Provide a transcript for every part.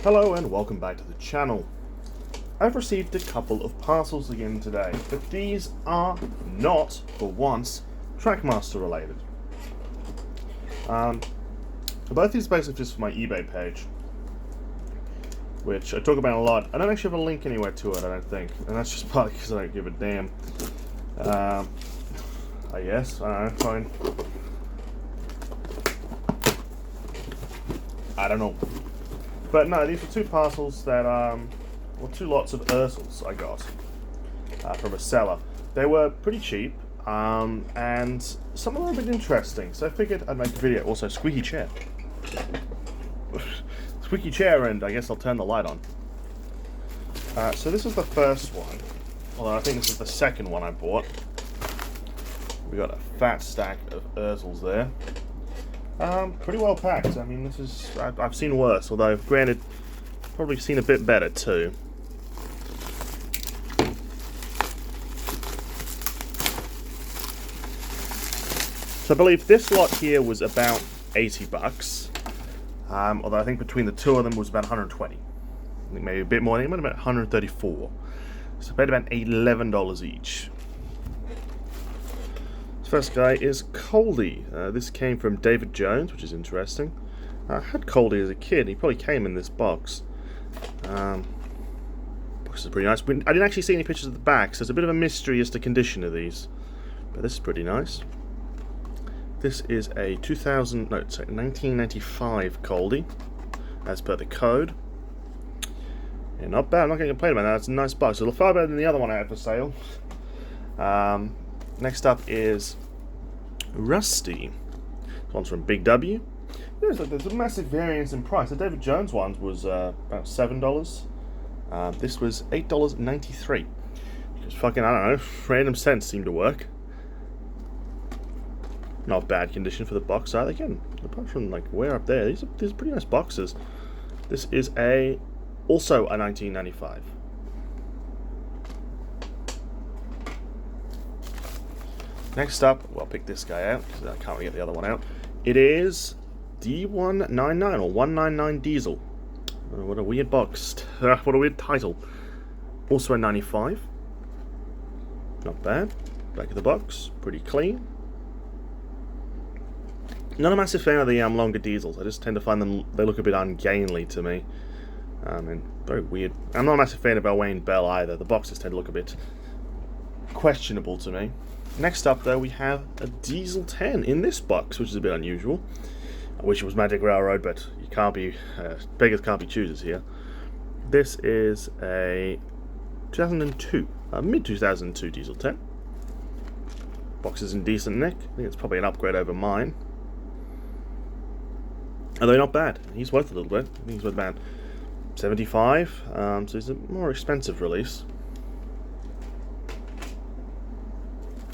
Hello and welcome back to the channel. I've received a couple of parcels again today, but these are not, for once, Trackmaster related. Both these are basically just for my eBay page, which I talk about a lot. I don't actually have a link anywhere to it, I don't think, and that's just partly because I don't give a damn. I guess, I don't know, fine. I don't know. But no, these are two parcels that, well, two lots of Ertls I got from a seller. They were pretty cheap, and some of them were a bit interesting, so I figured I'd make a video. Also, squeaky chair. Squeaky chair, and I guess I'll turn the light on. So this is the first one, although I think this is the second one I bought. We got a fat stack of Ertls there. Pretty well packed. I mean, this is... I've seen worse, although, granted, probably seen a bit better, too. So I believe this lot here was about 80 bucks. Although I think between the two of them was about 120. I think maybe a bit more. I think it might have been 134. So I paid about $11 each. First guy is Coldy. This came from David Jones, which is interesting. I had Coldy as a kid. He probably came in this box. Box is pretty nice. I didn't actually see any pictures of the back, so it's a bit of a mystery as to condition of these. But this is pretty nice. This is a 1995 Coldy, as per the code. Yeah, not bad. I'm not going to complain about that. It's a nice box. It's a little far better than the other one I had for sale. Next up is Rusty. This one's from Big W. There's a massive variance in price. The David Jones one was about $7. This was $8.93. Because fucking, I don't know, random cents seemed to work. Not bad condition for the box either. Again, apart from like wear up there, these are pretty nice boxes. This is also a 1995. Next up, well, I'll pick this guy out because I can't really get the other one out. It is D199 or 199 Diesel. Oh, what a weird box. What a weird title. Also a 95. Not bad. Back of the box, pretty clean. Not a massive fan of the longer diesels. I just tend to find them, they look a bit ungainly to me. And very weird. I'm not a massive fan of Wayne Bell either. The boxes tend to look a bit questionable to me. Next up, though, we have a Diesel 10 in this box, which is a bit unusual. I wish it was Magic Railroad, but you can't be beggars can't be choosers here. This is a 2002, mid-2002 Diesel 10. Box is in decent nick. I think it's probably an upgrade over mine. Although not bad. He's worth a little bit. I think he's worth about 75. So it's a more expensive release.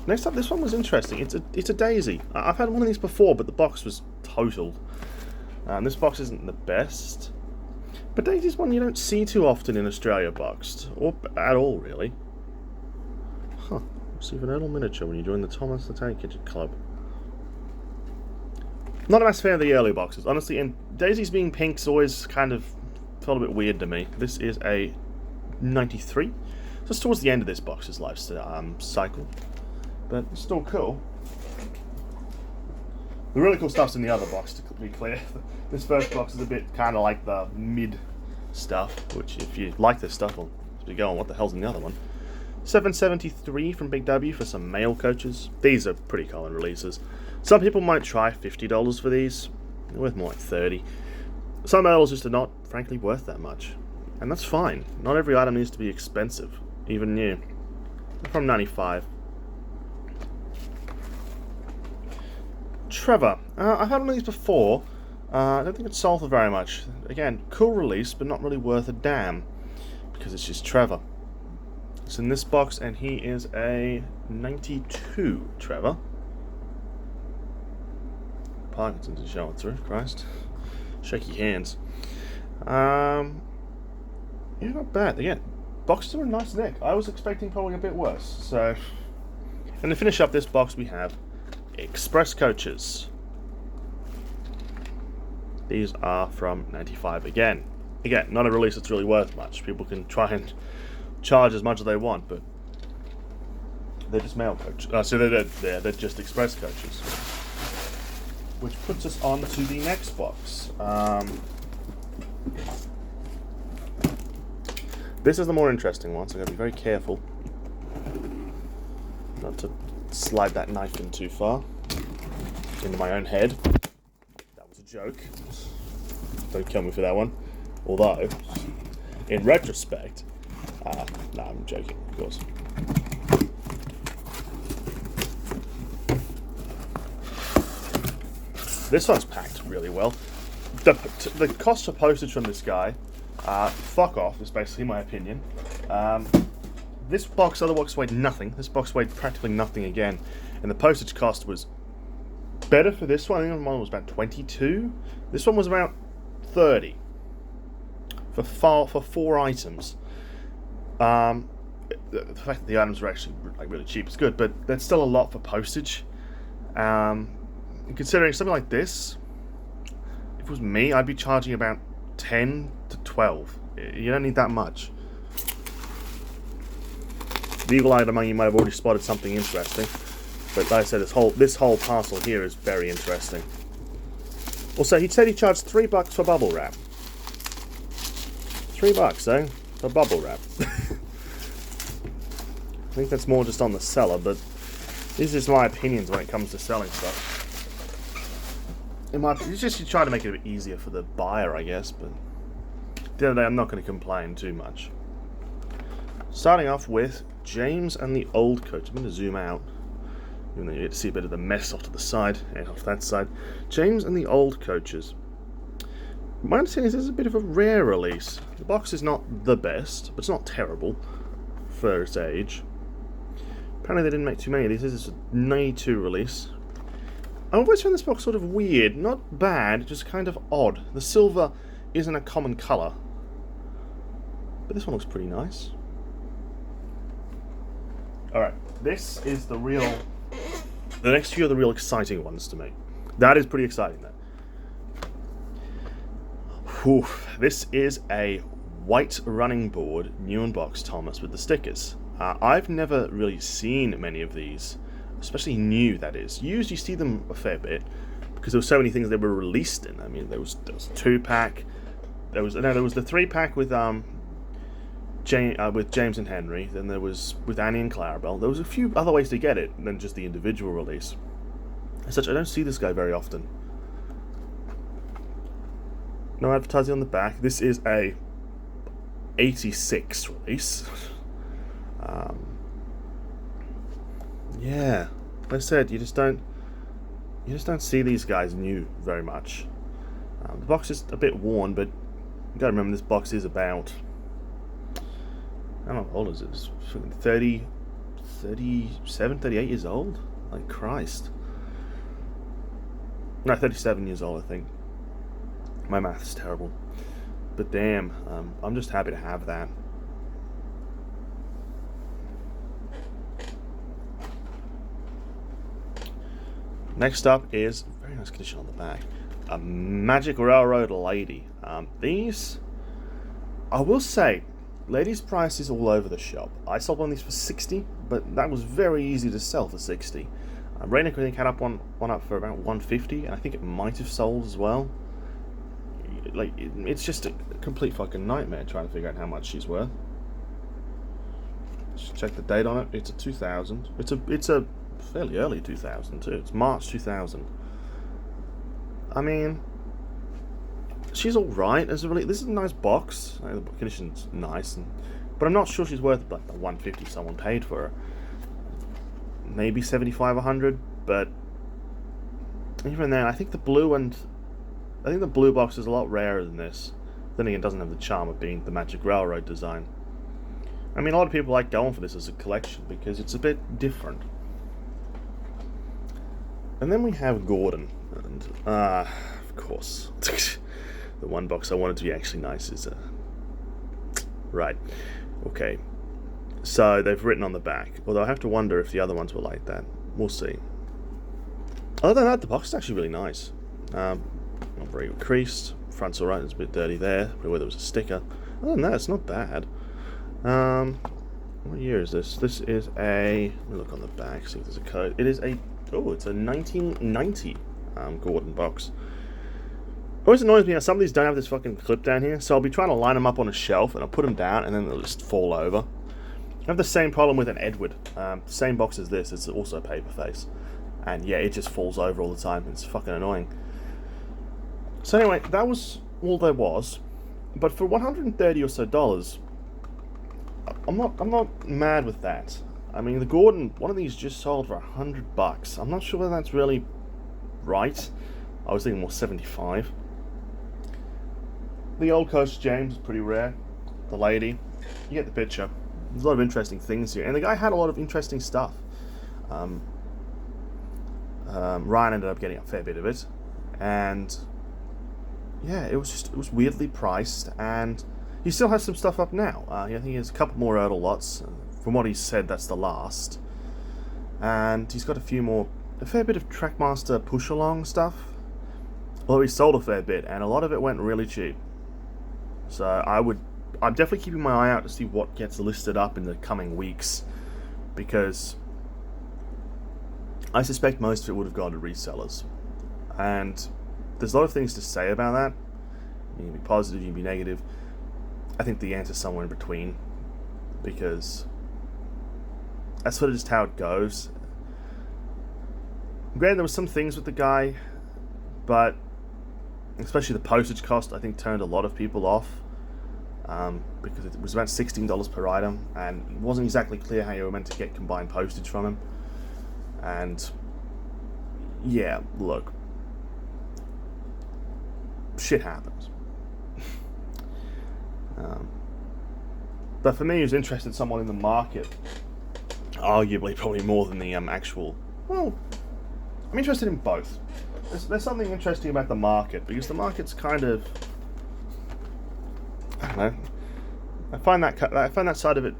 Next up, this one was interesting. It's a Daisy. I've had one of these before, but the box was totaled. This box isn't the best, but Daisy's one you don't see too often in Australia boxed, or at all really. Huh? Receive an Ertl miniature when you join the Thomas the Tank Engine Club. Not a massive fan of the early boxes, honestly. And Daisy's being pink's always kind of felt a bit weird to me. This is a 93. Just towards the end of this box's life cycle. But it's still cool. The really cool stuff's in the other box, to be clear. This first box is a bit kind of like the mid stuff, which if you like this stuff, well, as we go on, what the hell's in the other one? 773 from Big W for some mail coaches. These are pretty common releases. Some people might try $50 for these. They're worth more like 30. Some Ertls just are not, frankly, worth that much. And that's fine. Not every item needs to be expensive, even new. They're from 95. Trevor. I've had one of these before. I don't think it's sold for very much. Again, cool release, but not really worth a damn. Because it's just Trevor. It's in this box, and he is a 92 Trevor. Parkinson's is showing through, Christ. Shaky hands. Yeah, not bad. Again, boxes are a nice nick. I was expecting probably a bit worse. So, and to finish up this box, we have Express Coaches. These are from 95 again. Again, not a release that's really worth much. People can try and charge as much as they want, but they're just mail coaches. So they're just express coaches. Which puts us on to the next box. This is the more interesting one, so I'm going to be very careful not to slide that knife in too far into my own head. That was a joke. Don't kill me for that one. Although, in retrospect, no, I'm joking, of course. This one's packed really well. The cost of postage from this guy, fuck off, is basically my opinion. This other box weighed nothing. This box weighed practically nothing again. And the postage cost was better for this one. I think mine was about 22. This one was about 30. For 4 items. The fact that the items were actually really cheap is good, but that's still a lot for postage. Considering something like this, if it was me, I'd be charging about 10 to 12. You don't need that much. The eagle-eyed among you might have already spotted something interesting, but like I said, this whole parcel here is very interesting. Also, he said he charged $3 for bubble wrap. $3, eh? For bubble wrap. I think that's more just on the seller, but these are just my opinions when it comes to selling stuff. It's just you try to make it a bit easier for the buyer, I guess, but at the end of the day, I'm not going to complain too much. Starting off with James and the Old Coach. I'm going to zoom out, even though you get to see a bit of the mess off to the side and off that side. James and the Old Coaches. My understanding is this is a bit of a rare release. The box is not the best, but it's not terrible for its age. Apparently they didn't make too many of these. This is a 92 release. I always found this box sort of weird. Not bad, just kind of odd. The silver isn't a common colour. But this one looks pretty nice. Alright, this is the next few are the real exciting ones to me. That is pretty exciting, though. Whew, this is a white running board, new in box Thomas, with the stickers. I've never really seen many of these, especially new, that is. Used, you see them a fair bit, because there were so many things that were released in. I mean, there was a 2-pack, there was the 3-pack with James and Henry, then there was with Annie and Clarabelle. There was a few other ways to get it than just the individual release. As such, I don't see this guy very often. No advertising on the back. This is a 86 release. Yeah, like I said, you just don't see these guys new very much. The box is a bit worn, but you gotta remember this box is about, I don't know how old is it? It's 30, 37, 38 years old? Like Christ. No, 37 years old, I think. My math's terrible. But damn, I'm just happy to have that. Next up is, very nice condition on the back, a Magic Railroad Lady. These, I will say, ladies' price is all over the shop. I sold one of these for 60, but that was very easy to sell for 60. Rainick, I think, had one up for about 150, and I think it might have sold as well. Like, it's just a complete fucking nightmare trying to figure out how much she's worth. Just check the date on it. It's a 2000. It's a fairly early 2000 too. It's March 2000. I mean, she's all right as a release. This is a nice box. The condition's nice, but I'm not sure she's worth like the 150 someone paid for her. Maybe 75, 100, but even then, I think the blue box is a lot rarer than this. Then again, it doesn't have the charm of being the Magic Railroad design. I mean, a lot of people like going for this as a collection because it's a bit different. And then we have Gordon, and of course, the one box I wanted to be actually nice is right. Okay, so they've written on the back. Although I have to wonder if the other ones were like that. We'll see. Other than that, the box is actually really nice. Not very creased, Front's alright, it's a bit dirty there, but where there was a sticker. Other than that, it's not bad. What year is this? This is a... Let me look on the back, see if there's a code. It is a... Oh, it's a 1990 Gordon box. Always annoys me how some of these don't have this fucking clip down here, so I'll be trying to line them up on a shelf, and I'll put them down, and then they'll just fall over. I have the same problem with an Edward. Same box as this, it's also a paper face. And yeah, it just falls over all the time, it's fucking annoying. So anyway, that was all there was. But for $130 or so, I'm not mad with that. I mean, the Gordon, one of these just sold for $100. I'm not sure whether that's really right. I was thinking more 75. The old Coach James is pretty rare. The lady, you get the picture. There's a lot of interesting things here, and the guy had a lot of interesting stuff. Ryan ended up getting a fair bit of it, and yeah, it was weirdly priced, and he still has some stuff up now. I think he has a couple more Ertl lots. From what he said, that's the last, and he's got a fair bit of Trackmaster push-along stuff. Although he sold a fair bit, and a lot of it went really cheap. So I'm definitely keeping my eye out to see what gets listed up in the coming weeks, because I suspect most of it would have gone to resellers. And there's a lot of things to say about that. You can be positive, you can be negative. I think the answer's somewhere in between, because that's sort of just how it goes. Granted, there were some things with the guy, but especially the postage cost, I think, turned a lot of people off, because it was about $16 per item, and it wasn't exactly clear how you were meant to get combined postage from him. And yeah, look, shit happens. But for me, who's interested in someone in the market, arguably probably more than the actual... Well, I'm interested in both. There's something interesting about the market, because the market's kind of... I don't know. I find that side of it...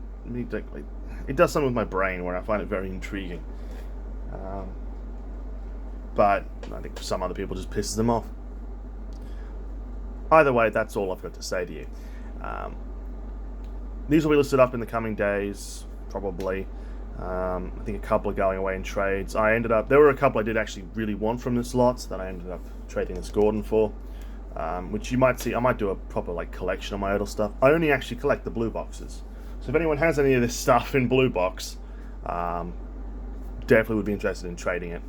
It does something with my brain where I find it very intriguing. But I think some other people just pisses them off. Either way, that's all I've got to say to you. These will be listed up in the coming days, probably. I think a couple are going away in trades. There were a couple I did actually really want from this lot that I ended up trading this Gordon for, which you might see. I might do a proper collection of my Ertl stuff. I only actually collect the blue boxes, so if anyone has any of this stuff in blue box, definitely would be interested in trading it,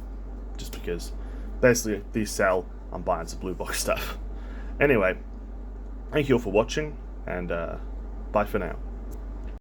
just because basically if these sell, I'm buying some blue box stuff. Anyway, thank you all for watching, and bye for now.